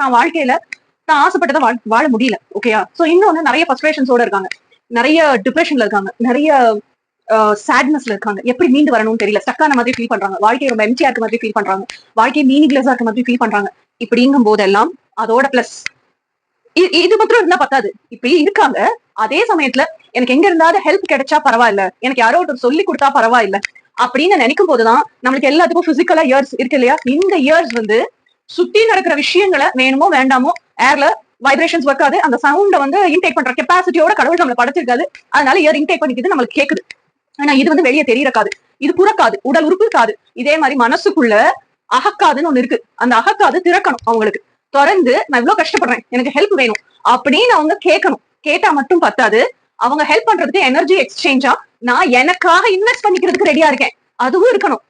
தான் வாழ்க்கையில தான் ஆசைப்பட்டதை வாழ முடியல. ஓகேயா? சோ இன்னொன்னு நிறைய ஃப்ரஸ்ட்ரேஷன்ஸோட இருக்காங்க, நிறைய டிப்ரெஷன்ல இருக்காங்க, நிறைய சேட்னஸ்ல இருக்காங்க. எப்படி மீண்டு வரணும்னு தெரியல, ஸ்டக்கான மாதிரி ஃபீல் பண்றாங்க, வாழ்க்கை ரொம்ப எம்டியா இருக்க மாதிரி ஃபீல் பண்றாங்க, வாழ்க்கை மீனிங்லெஸ்ஸா இருக்க மாதிரி ஃபீல் பண்றாங்க. இப்படிங்கும் போதெல்லாம் அதோட பிளஸ் இது மாத்திரம் இருந்தா பத்தாது. இப்படி இருக்காங்க. அதே சமயத்துல எனக்கு எங்க இருந்தாவது ஹெல்ப் கிடைச்சா பரவாயில்ல, எனக்கு யாரோ ஒருத்தர் சொல்லி கொடுத்தா பரவாயில்ல அப்படின்னு நினைக்கும் போதுதான் நம்மளுக்கு எல்லாத்துக்கும் பிசிக்கலா இயர்ஸ் இருக்கு இல்லையா? இந்த இயர்ஸ் வந்து சுத்தி நடக்கிற விஷயங்களை வேணுமோ வேண்டாமோ ஏர்ல வைப்ரேஷன்ஸ் வைக்காது, அந்த சவுண்ட வந்து இன்டேக் பண்ற கெப்பாசிட்டியோட கடவுள் நம்மளை படைச்சிருக்காது. அதனால இயர் இன்டேக் பண்ணிக்கிது, நம்மளுக்கு கேக்குது. ஆனா இது வந்து வெளியே தெரியறக்காது, இது புறக்காது, உடல் உறுப்பு இருக்காது. இதே மாதிரி மனசுக்குள்ள அகக்காதுன்னு ஒண்ணு இருக்கு. அந்த அகக்காது திறக்கணும் அவங்களுக்கு. திறந்து நான் இவ்வளவு கஷ்டப்படுறேன், எனக்கு ஹெல்ப் வேணும் அப்படின்னு அவங்க கேட்கணும். கேட்டா மட்டும் பத்தாது, அவங்க ஹெல்ப் பண்றதுக்கு எனர்ஜி எக்ஸ்சேஞ்சா நான் எனக்காக இன்வெஸ்ட் பண்ணிக்கிறதுக்கு ரெடியா இருக்கேன் அதுவும் இருக்கணும்.